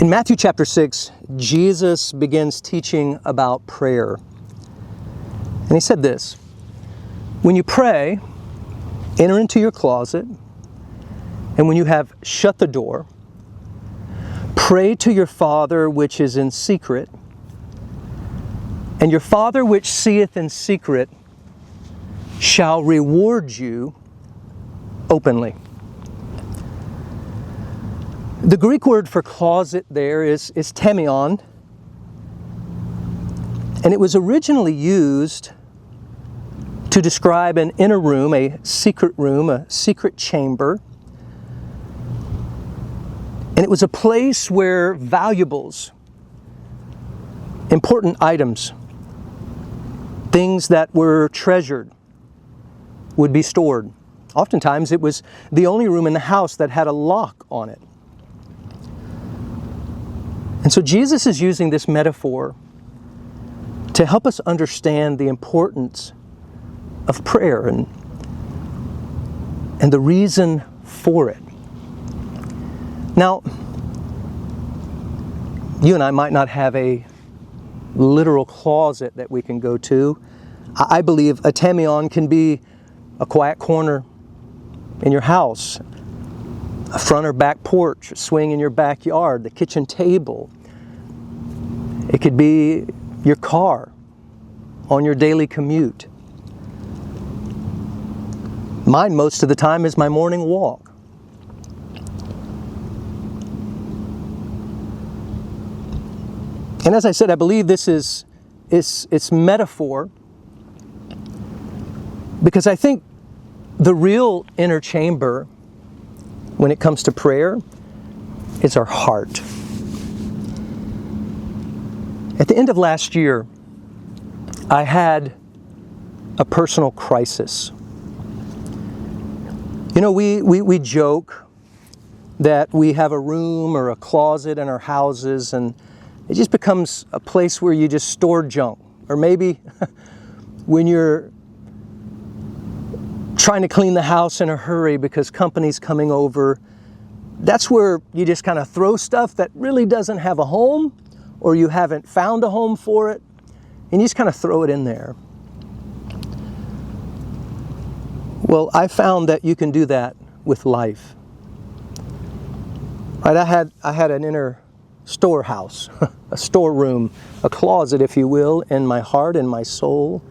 In Matthew chapter 6, Jesus begins teaching about prayer. And he said this, "When you pray, enter into your closet, and when you have shut the door, pray to your Father which is in secret, and your Father which seeth in secret shall reward you openly." The Greek word for closet there is temion, and it was originally used to describe an inner room, a secret chamber. And it was a place where valuables, important items, things that were treasured, would be stored. Oftentimes it was the only room in the house that had a lock on it. And so Jesus is using this metaphor to help us understand the importance of prayer and the reason for it. Now, you and I might not have a literal closet that we can go to. I believe a temion can be a quiet corner in your house, a front or back porch, a swing in your backyard, the kitchen table. It could be your car on your daily commute. Mine most of the time is my morning walk. And as I said, I believe this is it's metaphor, because I think the real inner chamber when it comes to prayer is our heart. At the end of last year, I had a personal crisis. You know, we joke that we have a room or a closet in our houses, and it just becomes a place where you just store junk. Or maybe when you're trying to clean the house in a hurry because company's coming over, that's where you just kind of throw stuff that really doesn't have a home, or you haven't found a home for it, and you just kind of throw it in there. Well, I found that you can do that with life. Right? I had an inner storehouse, a storeroom, a closet, if you will, in my heart and my soul.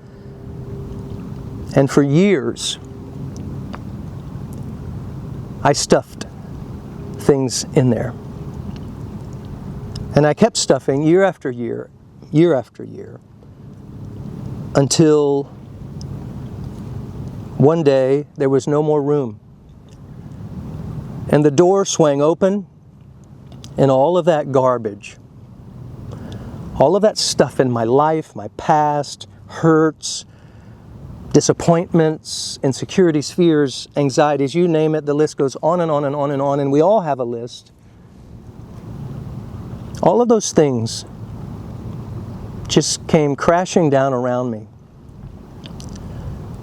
And for years, I stuffed things in there. And I kept stuffing year after year, until one day there was no more room. And the door swang open, and all of that garbage, all of that stuff in my life, my past, hurts, disappointments, insecurities, fears, anxieties, you name it, the list goes on and on and on and on, and we all have a list. All of those things just came crashing down around me.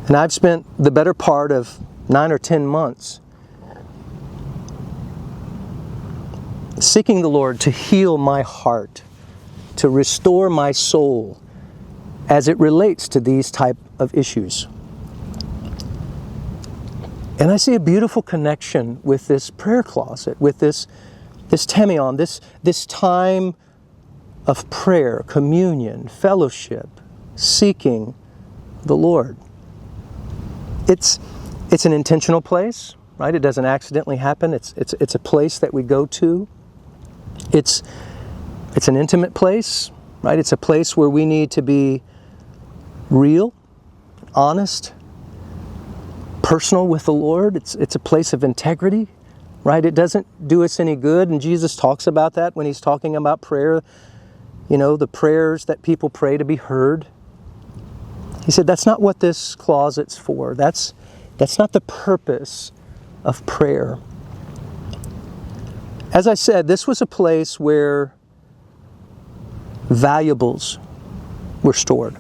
And I've spent the better part of 9 or 10 months seeking the Lord to heal my heart, to restore my soul as it relates to these type of issues. And I see a beautiful connection with this prayer closet, with this temion, this time of prayer, communion, fellowship, seeking the Lord. It's an intentional place, right? It doesn't accidentally happen. It's a place that we go to. It's an intimate place, right? It's a place where we need to be real, honest, personal with the Lord. It's a place of integrity, right? It doesn't do us any good, and Jesus talks about that when he's talking about prayer. You know, the prayers that people pray to be heard. He said that's not what this closet's for. That's not the purpose of prayer. As I said, this was a place where valuables were stored.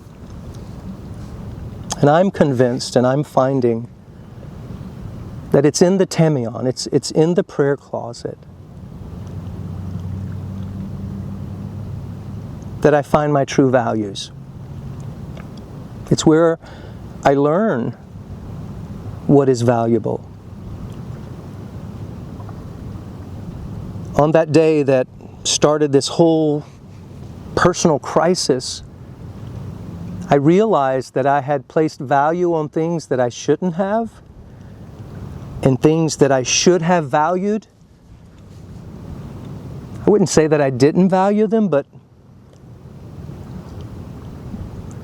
And I'm convinced, and I'm finding that it's in the temion, it's in the prayer closet, that I find my true values. It's where I learn what is valuable. On that day that started this whole personal crisis, I realized that I had placed value on things that I shouldn't have, and things that I should have valued. I wouldn't say that I didn't value them, but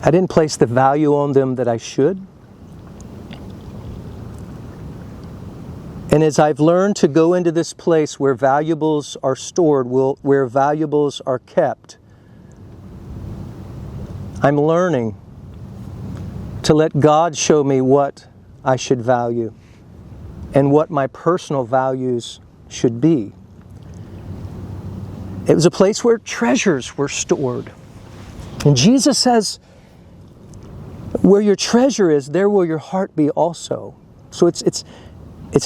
I didn't place the value on them that I should. And as I've learned to go into this place where valuables are stored, where valuables are kept, I'm learning to let God show me what I should value and what my personal values should be. It was a place where treasures were stored. And Jesus says, where your treasure is, there will your heart be also. So it's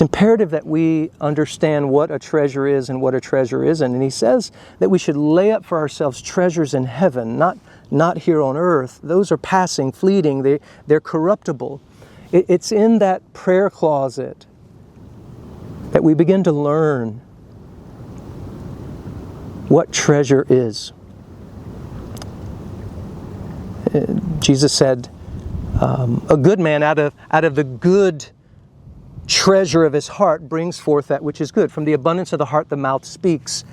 imperative that we understand what a treasure is and what a treasure isn't. And he says that we should lay up for ourselves treasures in heaven, not here on earth. Those are passing, fleeting, they're corruptible. It's in that prayer closet that we begin to learn what treasure is. Jesus said, a good man out of the good treasure of his heart brings forth that which is good. From the abundance of the heart, the mouth speaks.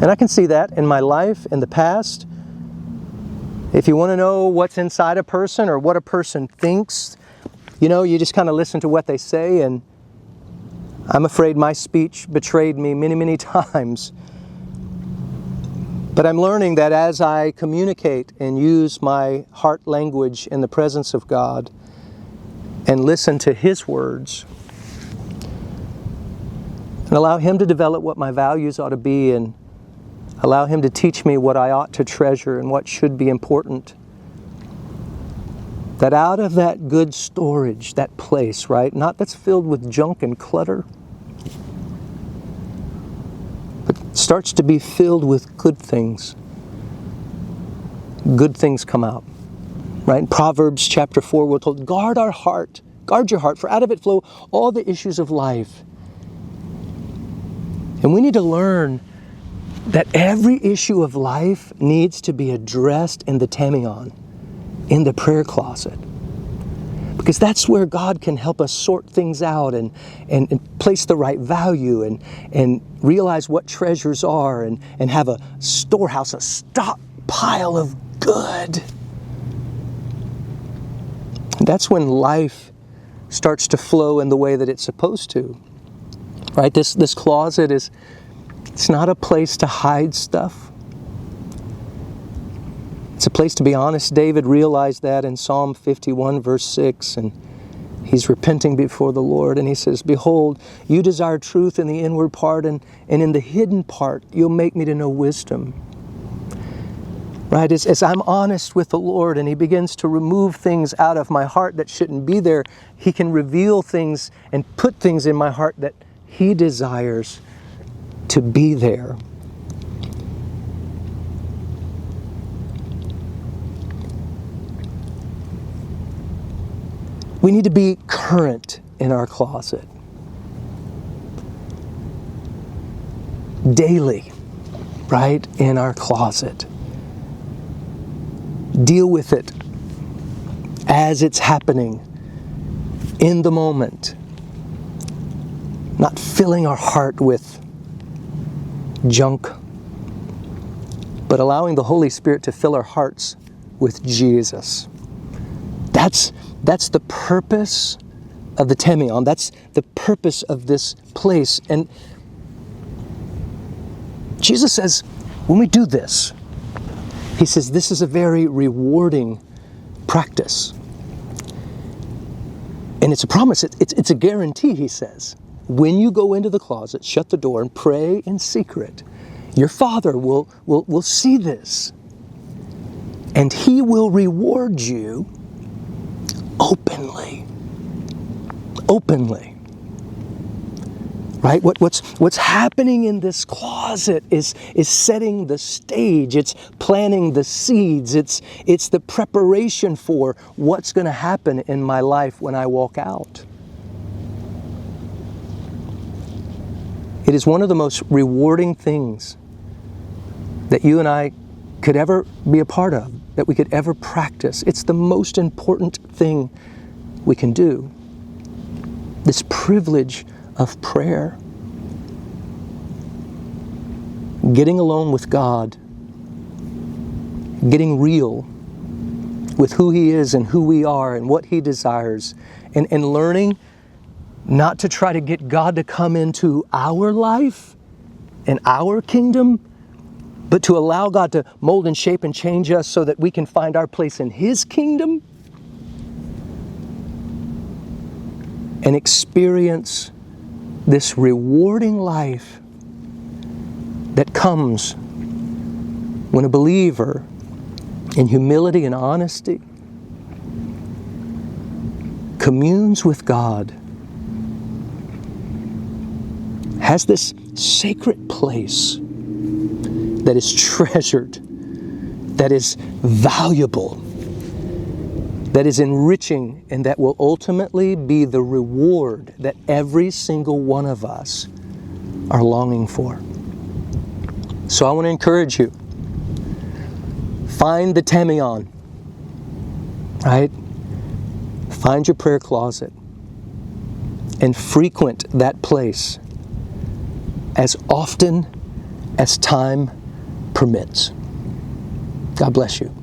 And I can see that in my life, in the past. If you want to know what's inside a person or what a person thinks, you just kind of listen to what they say, and I'm afraid my speech betrayed me many, many times. But I'm learning that as I communicate and use my heart language in the presence of God and listen to His words and allow Him to develop what my values ought to be and allow Him to teach me what I ought to treasure and what should be important, that out of that good storage, that place, right, not that's filled with junk and clutter, but starts to be filled with good things. Good things come out. Right? In Proverbs chapter 4, we're told, guard our heart, guard your heart, for out of it flow all the issues of life. And we need to learn that every issue of life needs to be addressed in the tamion, in the prayer closet. Because that's where God can help us sort things out and place the right value and realize what treasures are and have a storehouse, a stockpile of good. That's when life starts to flow in the way that it's supposed to. Right? This closet it's not a place to hide stuff. It's a place to be honest. David realized that in Psalm 51 verse 6, and he's repenting before the Lord, and he says, behold, you desire truth in the inward part, and in the hidden part you'll make me to know wisdom. Right? As I'm honest with the Lord and He begins to remove things out of my heart that shouldn't be there, He can reveal things and put things in my heart that He desires to be there. We need to be current in our closet. Daily, right? In our closet. Deal with it as it's happening in the moment. Not filling our heart with junk, but allowing the Holy Spirit to fill our hearts with Jesus. That's the purpose of the tamion. That's the purpose of this place. And Jesus says, when we do this, He says this is a very rewarding practice. And it's a promise, it's a guarantee, He says. When you go into the closet, shut the door and pray in secret, your Father will see this. And He will reward you openly. Openly. Right? What's happening in this closet is setting the stage. It's planting the seeds. It's the preparation for what's going to happen in my life when I walk out. It is one of the most rewarding things that you and I could ever be a part of, that we could ever practice. It's the most important thing we can do. This privilege of prayer. Getting alone with God. Getting real with who He is and who we are and what He desires. And learning not to try to get God to come into our life and our kingdom, but to allow God to mold and shape and change us so that we can find our place in His kingdom and experience this rewarding life that comes when a believer, in humility and honesty, communes with God, has this sacred place that is treasured, that is valuable, that is enriching, and that will ultimately be the reward that every single one of us are longing for. So I want to encourage you. Find the tamion, right? Find your prayer closet and frequent that place as often as time permits. God bless you.